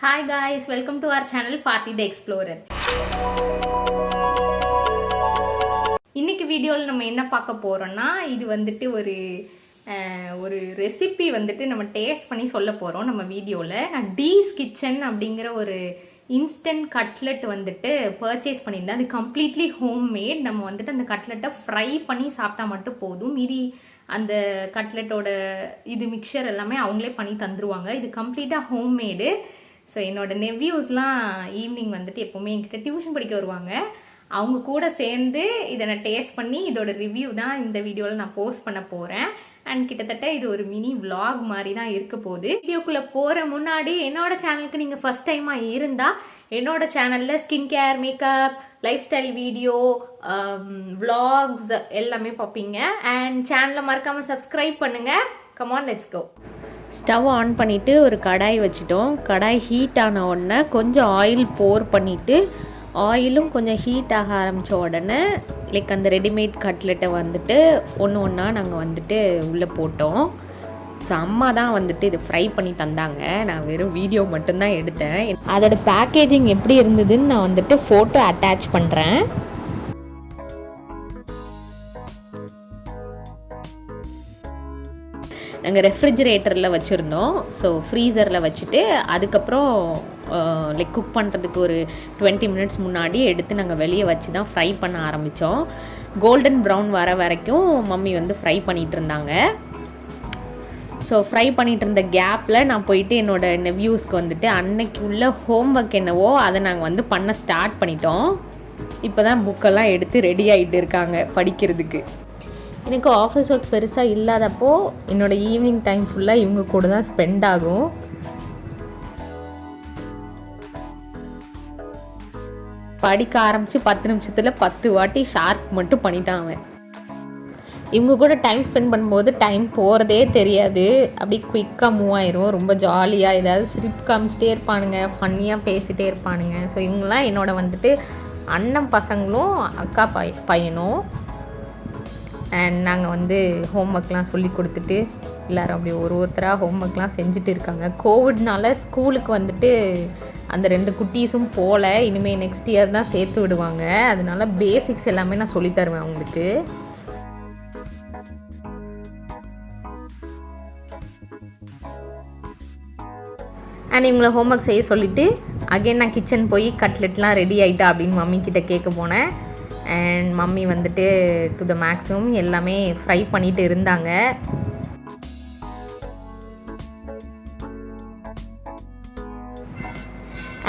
Hi guys, welcome to our channel Fati the Explorer. இன்னைக்கு வீடியோவில் நம்ம என்ன பார்க்க போறோம்னா இது வந்துட்டு ஒரு ரெசிபி வந்துட்டு நம்ம டேஸ்ட் பண்ணி சொல்ல போறோம் நம்ம வீடியோவில். நான் டீஸ் கிச்சன் அப்படிங்கிற ஒரு இன்ஸ்டன்ட் கட்லெட் வந்துட்டு பர்ச்சேஸ் பண்ணியிருந்தேன். அது கம்ப்ளீட்லி ஹோம்மேட். நம்ம வந்துட்டு அந்த கட்லெட்டை ஃப்ரை பண்ணி சாப்பிட்டா மட்டும் போதும். மீதி அந்த கட்லெட்டோட இது மிக்சர் எல்லாமே அவங்களே பண்ணி தந்துருவாங்க. இது கம்ப்ளீட்டாக ஹோம்மேடு. ஸோ என்னோட நெவ்யூஸ்லாம் ஈவினிங் வந்துட்டு எப்போவுமே என்கிட்ட டியூஷன் படிக்க வருவாங்க. அவங்க கூட சேர்ந்து இதை நான் டேஸ்ட் பண்ணி இதோட ரிவ்யூ தான் இந்த வீடியோவில் நான் போஸ்ட் பண்ண போகிறேன். அண்ட் கிட்டத்தட்ட இது ஒரு மினி விளாக் மாதிரி தான் இருக்க போகுது. வீடியோக்குள்ளே போகிற முன்னாடி என்னோட சேனலுக்கு நீங்கள் ஃபஸ்ட் டைமாக இருந்தால் என்னோட சேனலில் skin care, makeup, lifestyle video, vlogs எல்லாமே பார்ப்பீங்க. அண்ட் சேனலை மறக்காமல் சப்ஸ்கிரைப் பண்ணுங்கள். Come on, let's go. Stove on பண்ணிவிட்டு ஒரு கடாய் வச்சுட்டோம். கடாய் ஹீட் ஆன உடனே கொஞ்சம் ஆயில் போர் பண்ணிவிட்டு ஆயிலும் கொஞ்சம் ஹீட் ஆக ஆரம்பித்த உடனே லைக் அந்த ரெடிமேட் கட்லெட்டை வந்துட்டு ஒன்று ஒன்றா நாங்கள் வந்துட்டு உள்ளே போட்டோம். ஸோ அம்மா தான் வந்துட்டு இது ஃப்ரை பண்ணி தந்தாங்க. நான் வெறும் வீடியோ மட்டும்தான் எடுத்தேன். அதோட பேக்கேஜிங் எப்படி இருந்ததுன்னு நான் வந்துட்டு ஃபோட்டோ அட்டாச் பண்ணுறேன். நாங்கள் ரெஃப்ரிஜிரேட்டரில் வச்சுருந்தோம். ஸோ ஃப்ரீசரில் வச்சுட்டு அதுக்கப்புறம் லைக் குக் பண்ணுறதுக்கு ஒரு 20 மினிட்ஸ் முன்னாடி எடுத்து நாங்கள் வெளியே வச்சு தான் ஃப்ரை பண்ண ஆரம்பித்தோம். கோல்டன் ப்ரௌன் வர வரைக்கும் மம்மி வந்து ஃப்ரை பண்ணிகிட்டு இருந்தாங்க. ஸோ ஃப்ரை பண்ணிகிட்டு இருந்த கேப்பில் நான் போயிட்டு என்னோடய நெவ்யூஸ்க்கு வந்துட்டு அன்னைக்கு உள்ள ஹோம் ஒர்க் என்னவோ அதை நாங்கள் வந்து பண்ண ஸ்டார்ட் பண்ணிட்டோம். இப்போ தான் புக்கெல்லாம் எடுத்து ரெடி ஆகிட்டு இருக்காங்க படிக்கிறதுக்கு. எனக்கு ஆஃபீஸ் ஒர்க் பெருசாக இல்லாதப்போ என்னோடய ஈவினிங் டைம் ஃபுல்லாக இவங்க கூட தான் ஸ்பெண்ட் ஆகும். படிக்க ஆரம்பித்து 10 நிமிஷத்தில் 10 வாட்டி ஷார்ப் மட்டும் பண்ணிட்டான் அவன். இவங்க கூட டைம் ஸ்பெண்ட் பண்ணும்போது டைம் போகிறதே தெரியாது. அப்படி குயிக்காக மூவ் ஆயிரும். ரொம்ப ஜாலியாக ஏதாவது சிரிப்பு காமிச்சிட்டே இருப்பானுங்க, ஃபன்னியாக பேசிகிட்டே இருப்பானுங்க. ஸோ இவங்களாம் என்னோட வந்துட்டு அண்ணன் பசங்களும் அக்கா பையனும். அண்ட் நாங்கள் வந்து ஹோம் ஒர்க்லாம் சொல்லி கொடுத்துட்டு எல்லோரும் அப்படி ஒருத்தராக ஹோம் ஒர்க்லாம் செஞ்சுட்டு இருக்காங்க. கோவிட்னால ஸ்கூலுக்கு வந்துட்டு அந்த 2 குட்டீஸும் போகல. இனிமேல் நெக்ஸ்ட் இயர் தான் சேர்த்து விடுவாங்க. அதனால பேசிக்ஸ் எல்லாமே நான் சொல்லித்தருவேன் அவங்களுக்கு. அண்ட் இவங்களை ஹோம் ஒர்க் செய்ய சொல்லிவிட்டு அகைன் நான் கிச்சன் போய் கட்லெட்லாம் ரெடி ஆகிட்டா அப்படின்னு மம்மி கிட்ட கேட்க போனேன். அண்ட் மம்மி வந்துட்டு டு த மேக்ஸிமம் எல்லாமே ஃப்ரை பண்ணிட்டு இருந்தாங்க.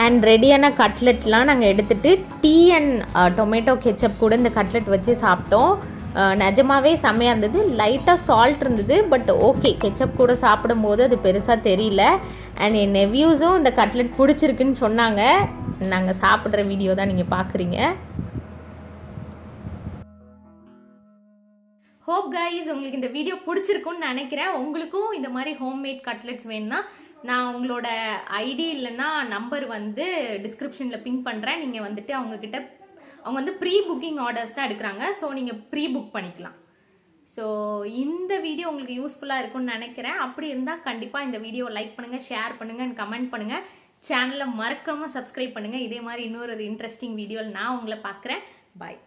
அண்ட் ரெடியான கட்லெட்லாம் நாங்கள் எடுத்துகிட்டு டீ அண்ட் டொமேட்டோ கெச்சப் கூட இந்த கட்லெட் வச்சு சாப்பிட்டோம். நிஜமாகவே செம்மையாக இருந்தது. லைட்டாக சால்ட் இருந்தது, பட் ஓகே, கெச்சப் கூட சாப்பிடும்போது அது பெருசாக தெரியல. அண்ட் என் நெவ்யூஸும் இந்த கட்லெட் பிடிச்சிருக்குன்னு சொன்னாங்க. நாங்கள் சாப்பிட்ற வீடியோ தான் நீங்கள் பார்க்குறீங்க. ஹோப் கைஸ் உங்களுக்கு இந்த வீடியோ பிடிச்சிருக்குன்னு நினைக்கிறேன். உங்களுக்கும் இந்த மாதிரி ஹோம்மேட் கட்லெட்ஸ் வேணும்னா நான் உங்களோட ஐடி இல்லைன்னா நம்பர் வந்து டிஸ்கிரிப்ஷனில் பின் பண்ணுறேன். நீங்கள் வந்துட்டு அவங்க வந்து ப்ரீ புக்கிங் ஆர்டர்ஸ் தான் எடுக்கிறாங்க. ஸோ நீங்கள் ப்ரீ புக் பண்ணிக்கலாம். ஸோ இந்த வீடியோ உங்களுக்கு யூஸ்ஃபுல்லாக இருக்கும்னு நினைக்கிறேன். அப்படி இருந்தால் கண்டிப்பாக இந்த வீடியோ லைக் பண்ணுங்கள், ஷேர் பண்ணுங்கள் அண்ட் கமெண்ட் பண்ணுங்கள். சேனலை மறக்காமல் சப்ஸ்கிரைப் பண்ணுங்கள். இதே மாதிரி இன்னொரு இன்ட்ரெஸ்டிங் வீடியோவில் நான் உங்களை பார்க்குறேன். பாய்.